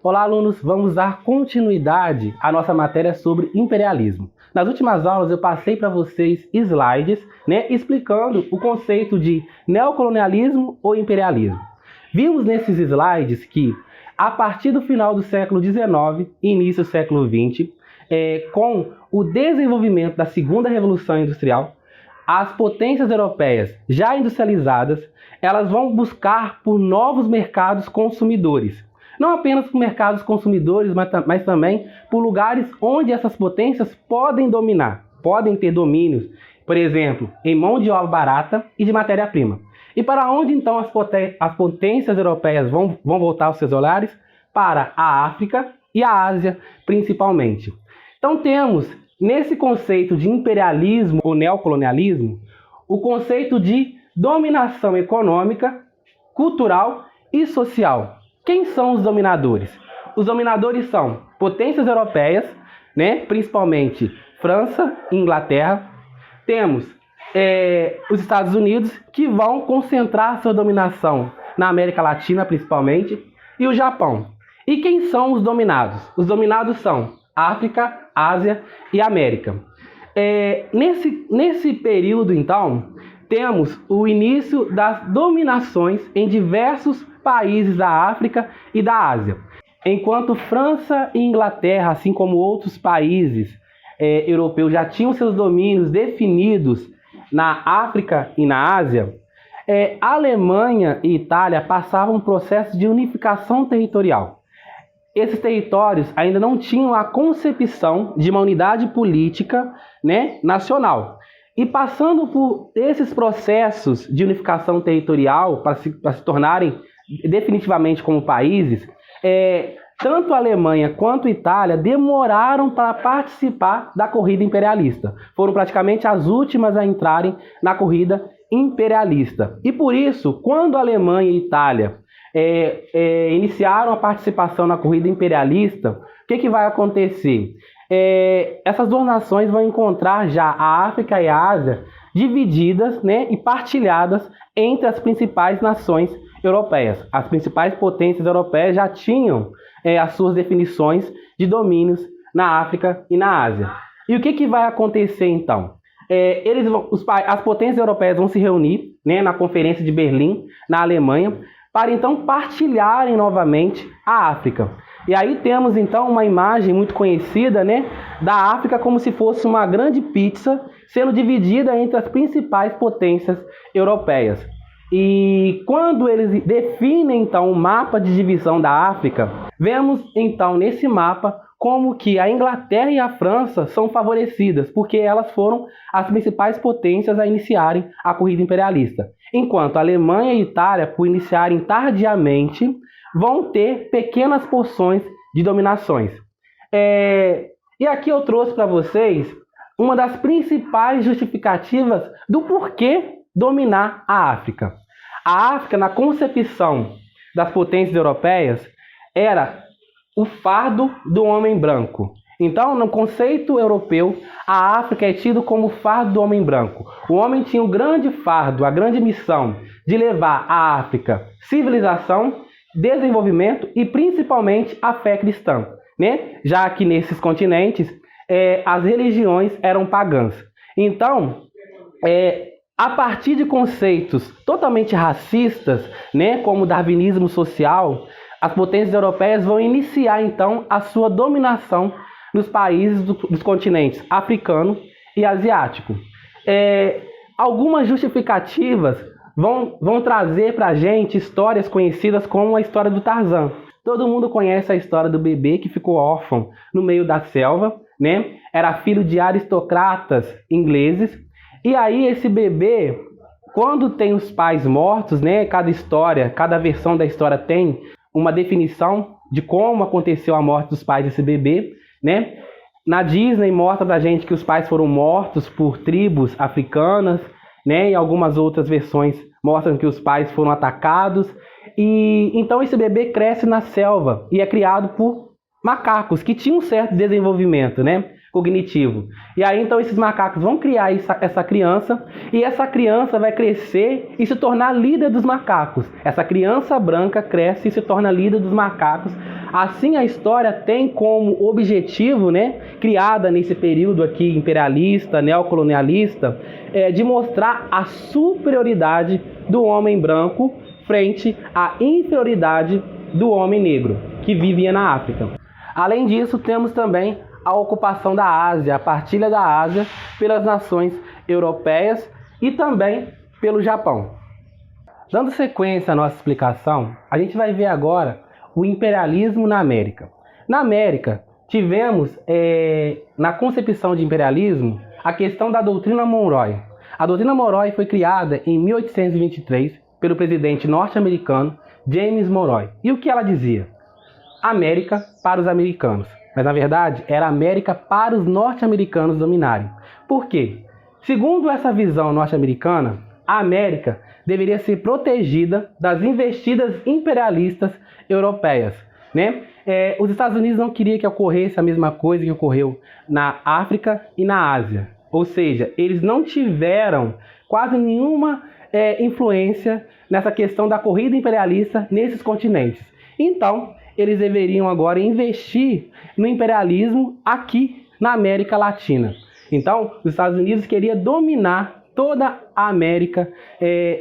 Olá, alunos! Vamos dar continuidade à nossa matéria sobre imperialismo. Nas últimas aulas eu passei para vocês slides, explicando o conceito de neocolonialismo ou imperialismo. Vimos nesses slides que, a partir do final do século XIX e início do século XX, com o desenvolvimento da Segunda Revolução Industrial, as potências europeias já industrializadas, elas vão buscar por novos mercados consumidores. Não apenas por mercados consumidores, mas também por lugares onde essas potências podem dominar, podem ter domínios, por exemplo, em mão de obra barata e de matéria-prima. E para onde então as potências europeias vão voltar os seus olhares? Para a África e a Ásia, principalmente. Então temos, nesse conceito de imperialismo ou neocolonialismo, o conceito de dominação econômica, cultural e social. Quem são os dominadores? Os dominadores são potências europeias, principalmente França e Inglaterra. Temos os Estados Unidos, que vão concentrar sua dominação na América Latina, principalmente, e o Japão. E quem são os dominados? Os dominados são África, Ásia e América. Nesse período, então, temos o início das dominações em diversos países da África e da Ásia. Enquanto França e Inglaterra, assim como outros países europeus, já tinham seus domínios definidos na África e na Ásia, a Alemanha e Itália passavam um processo de unificação territorial. Esses territórios ainda não tinham a concepção de uma unidade política, nacional. E passando por esses processos de unificação territorial para se tornarem definitivamente como países, tanto a Alemanha quanto a Itália demoraram para participar da corrida imperialista. Foram praticamente as últimas a entrarem na corrida imperialista. E por isso, quando a Alemanha e a Itália iniciaram a participação na corrida imperialista, o que vai acontecer? Essas duas nações vão encontrar já a África e a Ásia divididas e partilhadas entre as principais nações europeias. As principais potências europeias já tinham as suas definições de domínios na África e na Ásia. E o que vai acontecer então? As potências europeias vão se reunir na Conferência de Berlim, na Alemanha, para então partilharem novamente a África. E aí temos então uma imagem muito conhecida da África como se fosse uma grande pizza sendo dividida entre as principais potências europeias. E quando eles definem então o mapa de divisão da África, vemos então nesse mapa como que a Inglaterra e a França são favorecidas, porque elas foram as principais potências a iniciarem a corrida imperialista. Enquanto a Alemanha e a Itália, por iniciarem tardiamente, vão ter pequenas porções de dominações. E aqui eu trouxe para vocês uma das principais justificativas do porquê dominar a África. A África, na concepção das potências europeias, era o fardo do homem branco. Então, no conceito europeu, a África é tida como o fardo do homem branco. O homem tinha o grande fardo, a grande missão de levar à África civilização, desenvolvimento e principalmente a fé cristã, já que nesses continentes as religiões eram pagãs. Então, a partir de conceitos totalmente racistas, como o darwinismo social, as potências europeias vão iniciar então a sua dominação nos países dos continentes africano e asiático. Algumas justificativas vão trazer para a gente histórias conhecidas como a história do Tarzan. Todo mundo conhece a história do bebê que ficou órfão no meio da selva, Era filho de aristocratas ingleses. E aí esse bebê, quando tem os pais mortos, cada versão da história tem uma definição de como aconteceu a morte dos pais desse bebê, Na Disney mostra pra gente que os pais foram mortos por tribos africanas, E algumas outras versões mostram que os pais foram atacados. E então esse bebê cresce na selva e é criado por macacos que tinham um certo desenvolvimento, cognitivo. E aí então esses macacos vão criar essa criança, e essa criança vai crescer e se tornar líder dos macacos. Essa criança branca cresce e se torna líder dos macacos, Assim, a história tem como objetivo, né, criada nesse período aqui imperialista, neocolonialista, de mostrar a superioridade do homem branco frente à inferioridade do homem negro, que vivia na África. Além disso, temos também a ocupação da Ásia, a partilha da Ásia pelas nações europeias e também pelo Japão. Dando sequência à nossa explicação, a gente vai ver agora o imperialismo na América. Na América, tivemos, na concepção de imperialismo, a questão da doutrina Monroe. A doutrina Monroe foi criada em 1823 pelo presidente norte-americano James Monroe. E o que ela dizia? América para os americanos. Mas, na verdade, era América para os norte-americanos dominarem. Por quê? Segundo essa visão norte-americana, a América deveria ser protegida das investidas imperialistas europeias, né? Os Estados Unidos não queriam que ocorresse a mesma coisa que ocorreu na África e na Ásia. Ou seja, eles não tiveram quase nenhuma influência nessa questão da corrida imperialista nesses continentes. Então, eles deveriam agora investir no imperialismo aqui na América Latina. Então, os Estados Unidos queriam dominar toda a América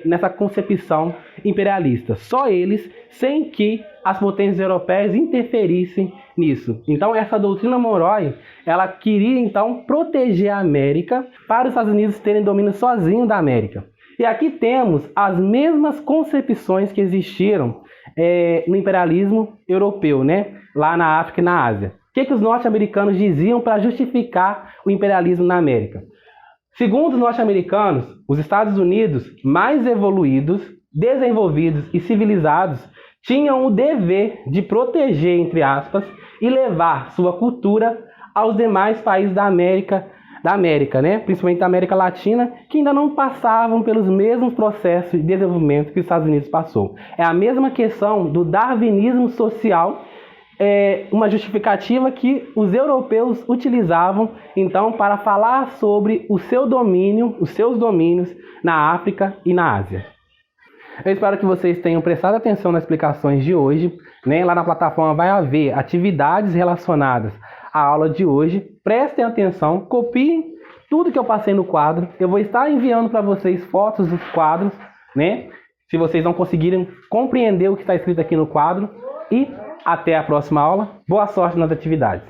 nessa concepção imperialista. Só eles, sem que as potências europeias interferissem nisso. Então, essa doutrina Monroe, ela queria, então, proteger a América para os Estados Unidos terem domínio sozinho da América. E aqui temos as mesmas concepções que existiram no imperialismo europeu, né? Lá na África e na Ásia. O que os norte-americanos diziam para justificar o imperialismo na América? Segundo os norte-americanos, os Estados Unidos, mais evoluídos, desenvolvidos e civilizados, tinham o dever de proteger, entre aspas, e levar sua cultura aos demais países da América, né? Principalmente da América Latina, que ainda não passavam pelos mesmos processos de desenvolvimento que os Estados Unidos passou. É a mesma questão do darwinismo social, uma justificativa que os europeus utilizavam, então, para falar sobre o seu domínio, os seus domínios na África e na Ásia. Eu espero que vocês tenham prestado atenção nas explicações de hoje, né? Lá na plataforma vai haver atividades relacionadas à aula de hoje. Prestem atenção, copiem tudo que eu passei no quadro. Eu vou estar enviando para vocês fotos dos quadros, né? Se vocês não conseguirem compreender o que está escrito aqui no quadro. E até a próxima aula. Boa sorte nas atividades.